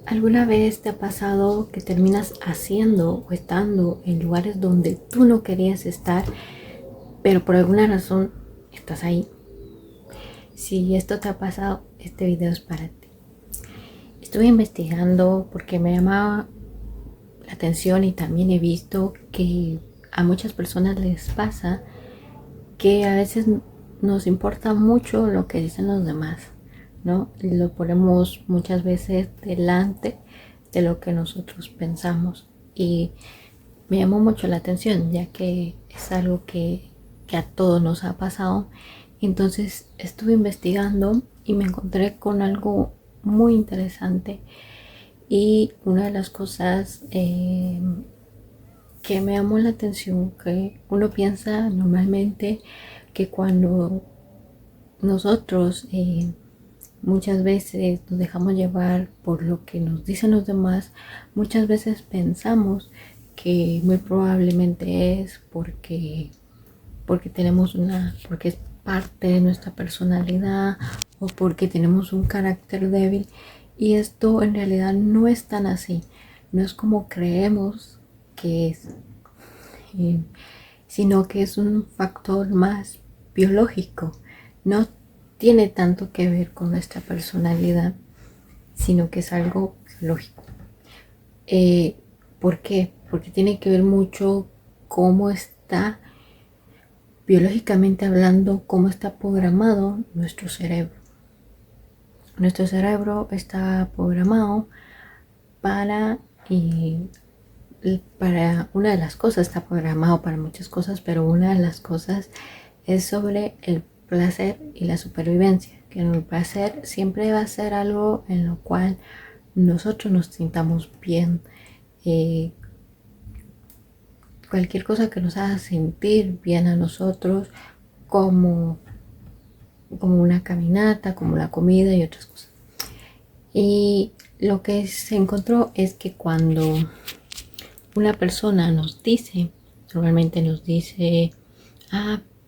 ¿Alguna vez te ha pasado que terminas haciendo o estando en lugares donde tú no querías estar, pero por alguna razón estás ahí? Si esto te ha pasado, este video es para ti. Estuve investigando porque me llamaba la atención y también he visto que a muchas personas les pasa que a veces nos importa mucho lo que dicen los demás, ¿no? Lo ponemos muchas veces delante de lo que nosotros pensamos y me llamó mucho la atención ya que es algo que a todos nos ha pasado. Entonces estuve investigando y me encontré con algo muy interesante y una de las cosas que me llamó la atención, que uno piensa normalmente que cuando nosotros muchas veces nos dejamos llevar por lo que nos dicen los demás, muchas veces pensamos que muy probablemente es porque tenemos porque es parte de nuestra personalidad o porque tenemos un carácter débil, y esto en realidad no es tan así, no es como creemos que es, sino que es un factor más biológico. No tiene tanto que ver con nuestra personalidad, sino que es algo biológico. ¿Por qué? Porque tiene que ver mucho cómo está, biológicamente hablando, cómo está programado nuestro cerebro. Nuestro cerebro está programado para una de las cosas, está programado para muchas cosas, pero una de las cosas es sobre el placer y la supervivencia, que el placer siempre va a ser algo en lo cual nosotros nos sintamos bien. Cualquier cosa que nos haga sentir bien a nosotros, como una caminata, como la comida y otras cosas. Y lo que se encontró es que cuando una persona nos dice, normalmente nos dice,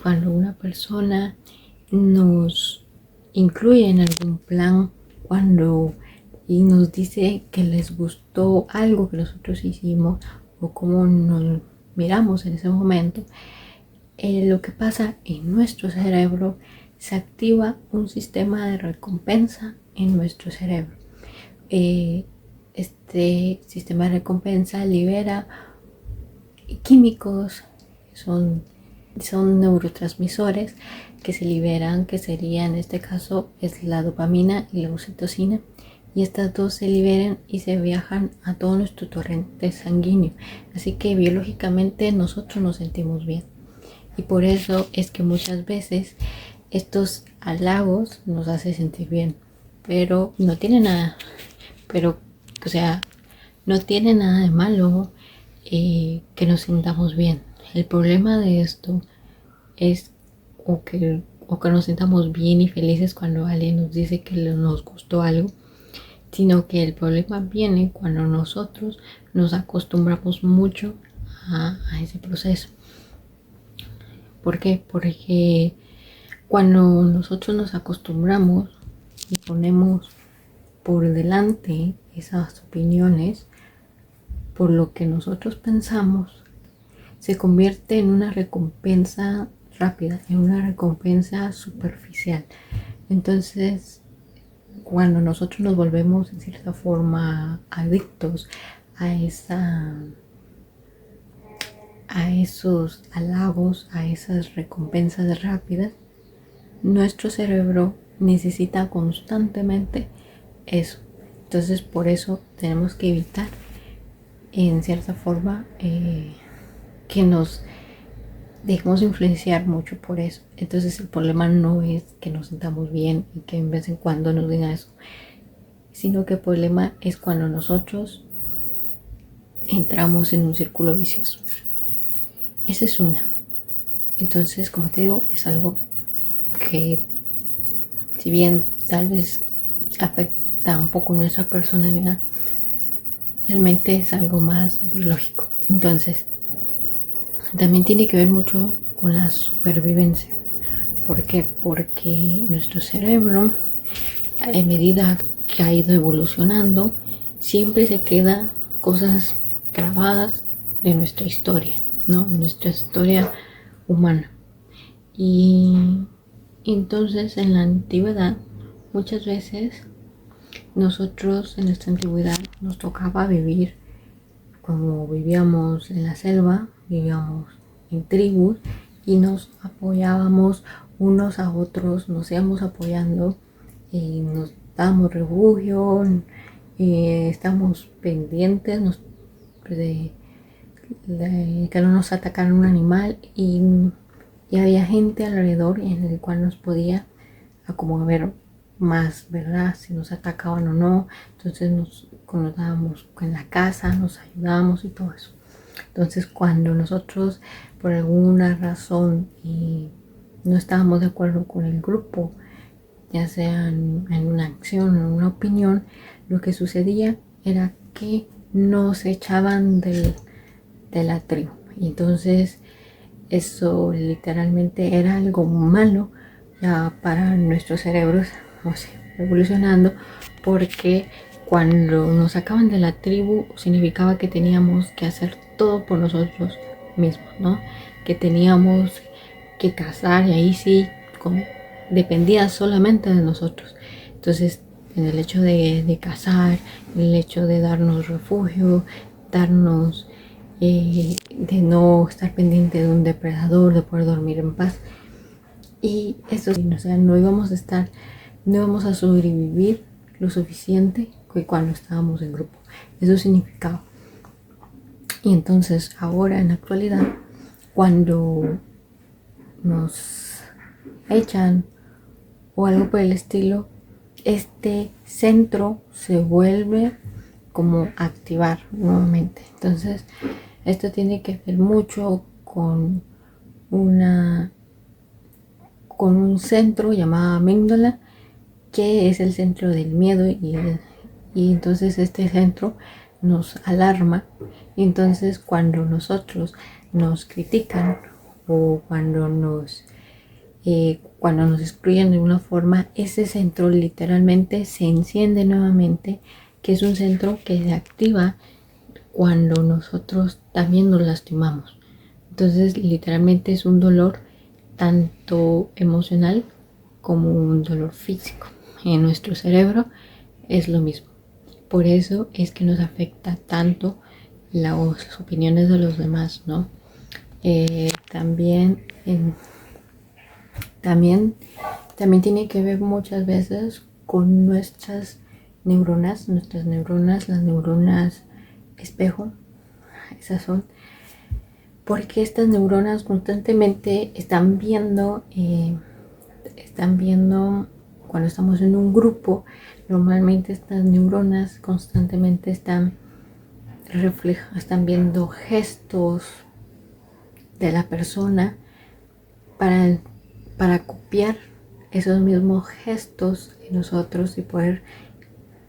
cuando una persona nos incluye en algún plan, y nos dice que les gustó algo que nosotros hicimos o cómo nos miramos en ese momento, lo que pasa en nuestro cerebro, se activa un sistema de recompensa en nuestro cerebro. Este sistema de recompensa libera químicos, son neurotransmisores que se liberan, que sería en este caso es la dopamina y la oxitocina, y estas dos se liberan y se viajan a todo nuestro torrente sanguíneo, así que biológicamente nosotros nos sentimos bien, y por eso es que muchas veces estos halagos nos hacen sentir bien, pero no tiene nada, no tiene nada de malo que nos sintamos bien. El problema de esto es o que nos sintamos bien y felices cuando alguien nos dice que nos gustó algo, sino que el problema viene cuando nosotros nos acostumbramos mucho a ese proceso. ¿Por qué? Porque cuando nosotros nos acostumbramos y ponemos por delante esas opiniones por lo que nosotros pensamos, se convierte en una recompensa rápida, en una recompensa superficial. Entonces, cuando nosotros nos volvemos en cierta forma adictos a esos halagos, a esas recompensas rápidas, nuestro cerebro necesita constantemente eso. Entonces, por eso tenemos que evitar en cierta forma que nos dejemos influenciar mucho por eso. Entonces el problema no es que nos sintamos bien y que en vez en cuando nos digan eso, sino que el problema es cuando nosotros entramos en un círculo vicioso. Esa es una. Entonces, como te digo, es algo que, si bien tal vez afecta un poco nuestra personalidad, realmente es algo más biológico. Entonces, también tiene que ver mucho con la supervivencia. ¿Por qué? Porque nuestro cerebro, a medida que ha ido evolucionando, siempre se quedan cosas grabadas de nuestra historia, ¿no? De nuestra historia humana. Y entonces en la antigüedad, muchas veces nosotros en nuestra antigüedad nos tocaba vivir como vivíamos en la selva, vivíamos en tribus y nos apoyábamos unos a otros, nos íbamos apoyando y nos dábamos refugio, estamos pendientes de que no nos atacara un animal y había gente alrededor en el cual nos podía como ver más, ¿verdad? Si nos atacaban o no. Entonces nos dábamos en la casa, nos ayudábamos y todo eso. Entonces cuando nosotros por alguna razón no estábamos de acuerdo con el grupo, ya sea en una acción o en una opinión, lo que sucedía era que nos echaban de la tribu. Y entonces eso literalmente era algo malo ya para nuestros cerebros, o sea, evolucionando, porque cuando nos sacaban de la tribu significaba que teníamos que hacer todo por nosotros mismos, ¿no? Que teníamos que cazar y ahí sí dependía solamente de nosotros. Entonces, en el hecho de cazar, en el hecho de darnos refugio, darnos de no estar pendiente de un depredador, de poder dormir en paz. Y eso sí, o sea, no íbamos a sobrevivir lo suficiente que cuando estábamos en grupo. Eso significaba. Y entonces ahora en la actualidad, cuando nos echan o algo por el estilo, este centro se vuelve como activar nuevamente. Entonces esto tiene que ver mucho con un centro llamado amígdala, que es el centro del miedo, y entonces este centro nos alarma. Y entonces cuando nosotros nos critican o cuando nos excluyen de una forma, ese centro literalmente se enciende nuevamente, que es un centro que se activa cuando nosotros también nos lastimamos. Entonces literalmente es un dolor tanto emocional como un dolor físico. En nuestro cerebro es lo mismo. Por eso es que nos afecta tanto las opiniones de los demás, ¿no? También tiene que ver muchas veces con nuestras neuronas, las neuronas espejo. Esas son porque estas neuronas constantemente están viendo cuando estamos en un grupo. Normalmente estas neuronas constantemente están viendo gestos de la persona para copiar esos mismos gestos en nosotros y poder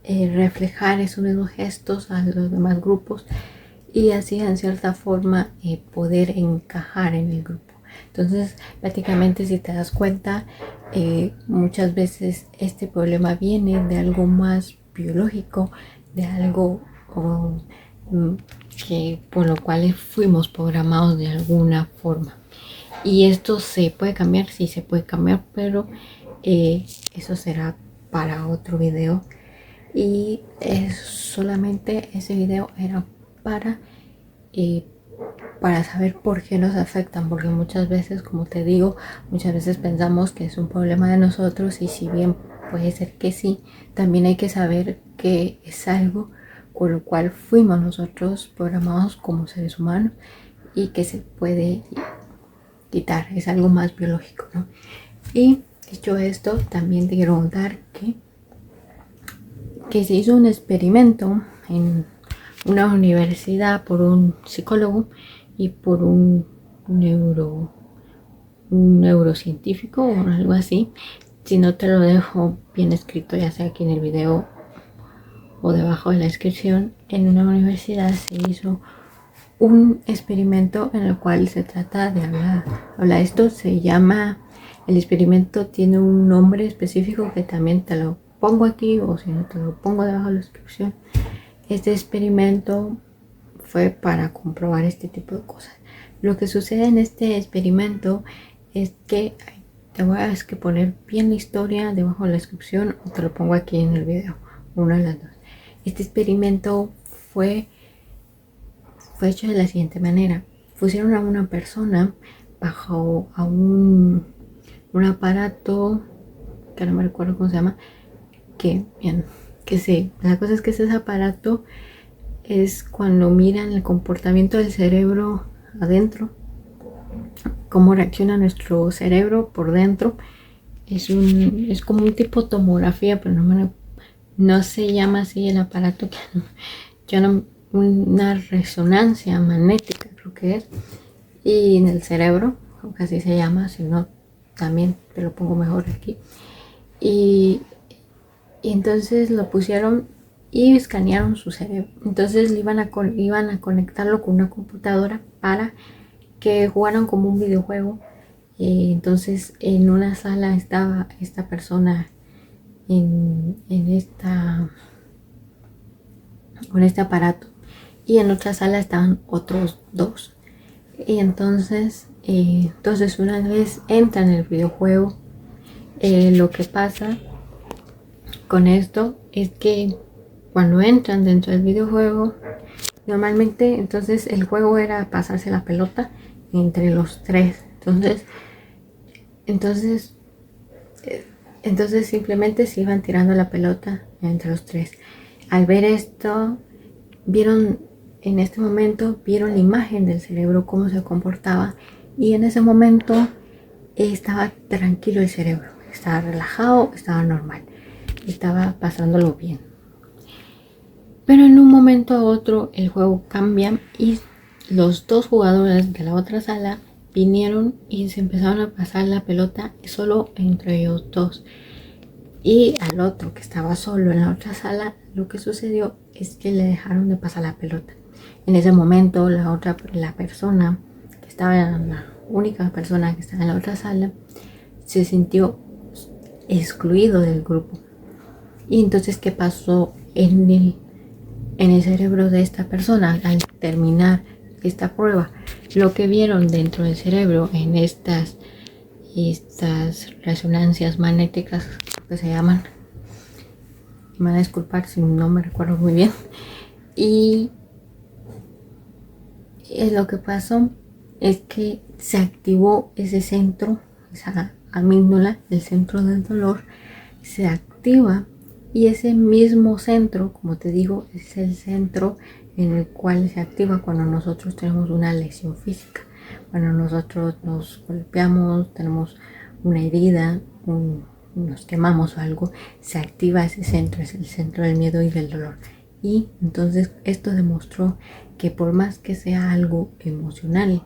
reflejar esos mismos gestos a los demás grupos y así en cierta forma poder encajar en el grupo. Entonces prácticamente, si te das cuenta, muchas veces este problema viene de algo más biológico, de algo que por lo cual fuimos programados de alguna forma. Y esto se puede cambiar, sí se puede cambiar, pero eso será para otro video. Y solamente ese video era para saber por qué nos afectan, porque muchas veces, como te digo, muchas veces pensamos que es un problema de nosotros, y si bien puede ser que sí, también hay que saber que es algo con lo cual fuimos nosotros programados como seres humanos y que se puede quitar, es algo más biológico, ¿no? Y dicho esto, también te quiero contar que se hizo un experimento en una universidad por un psicólogo y por un neurocientífico o algo así. Si no, te lo dejo bien escrito, ya sea aquí en el video o debajo de la descripción. En una universidad se hizo un experimento en el cual se trata de hablar. Esto se llama, el experimento tiene un nombre específico que también te lo pongo aquí, o si no te lo pongo debajo de la descripción. Este experimento fue para comprobar este tipo de cosas. Lo que sucede en este experimento es que te voy a poner bien la historia debajo de la descripción o te lo pongo aquí en el video, una de las dos. Este experimento fue hecho de la siguiente manera. Pusieron a una persona bajo a un aparato que no me recuerdo cómo se llama, la cosa es que ese aparato es cuando miran el comportamiento del cerebro adentro, cómo reacciona nuestro cerebro por dentro. Es como un tipo tomografía, pero no se llama así el aparato, una resonancia magnética creo que es, y en el cerebro, aunque así se llama, si no también te lo pongo mejor aquí. Y entonces lo pusieron y escanearon su cerebro. Entonces iban a conectarlo con una computadora para que jugaran como un videojuego. Entonces en una sala estaba esta persona con este aparato, y en otra sala estaban otros dos. Y entonces una vez entra en el videojuego, lo que pasa con esto es que cuando entran dentro del videojuego, normalmente entonces el juego era pasarse la pelota entre los tres. Entonces simplemente se iban tirando la pelota entre los tres. Al ver esto, en este momento vieron la imagen del cerebro, cómo se comportaba, y en ese momento estaba tranquilo el cerebro, estaba relajado, estaba normal, estaba pasándolo bien. Pero en un momento a otro el juego cambia y los dos jugadores de la otra sala vinieron y se empezaron a pasar la pelota solo entre ellos dos. Y al otro que estaba solo en la otra sala, lo que sucedió es que le dejaron de pasar la pelota. En ese momento la única persona que estaba en la otra sala se sintió excluido del grupo. Y entonces, ¿qué pasó en el cerebro de esta persona al terminar esta prueba? Lo que vieron dentro del cerebro en estas resonancias magnéticas que se llaman, me van a disculpar si no me recuerdo muy bien, y lo que pasó es que se activó ese centro, esa amígdala, el centro del dolor, se activa, y ese mismo centro, como te digo, es el centro en el cual se activa cuando nosotros tenemos una lesión física. Cuando nosotros nos golpeamos, tenemos una herida, nos quemamos o algo, se activa ese centro, es el centro del miedo y del dolor. Y entonces esto demostró que por más que sea algo emocional,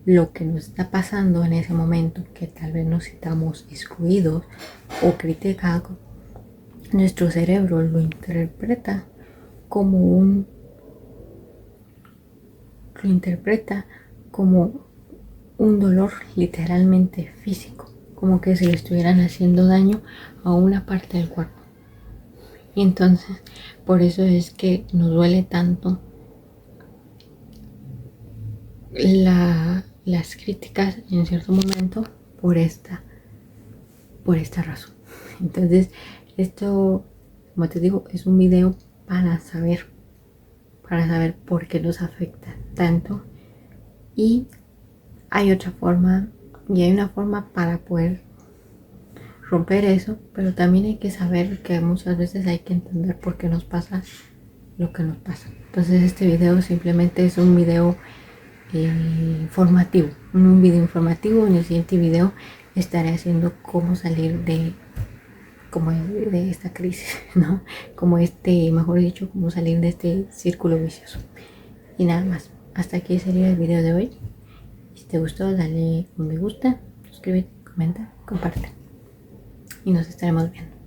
lo que nos está pasando en ese momento, que tal vez nos sintamos excluidos o criticados, nuestro cerebro lo interpreta como un dolor literalmente físico, como que se le estuvieran haciendo daño a una parte del cuerpo. Y entonces por eso es que nos duele tanto las críticas en cierto momento por esta razón. Entonces esto, como te digo, es un video para saber por qué nos afecta tanto. Y hay otra forma, y hay una forma para poder romper eso, pero también hay que saber que muchas veces hay que entender por qué nos pasa lo que nos pasa. Entonces este video simplemente es un video informativo, un video informativo. En el siguiente video estaré haciendo cómo salir de esta crisis, ¿no? Mejor dicho, cómo salir de este círculo vicioso. Y nada más, hasta aquí sería el video de hoy. Si te gustó, dale un me gusta, suscríbete, comenta, comparte, y nos estaremos viendo.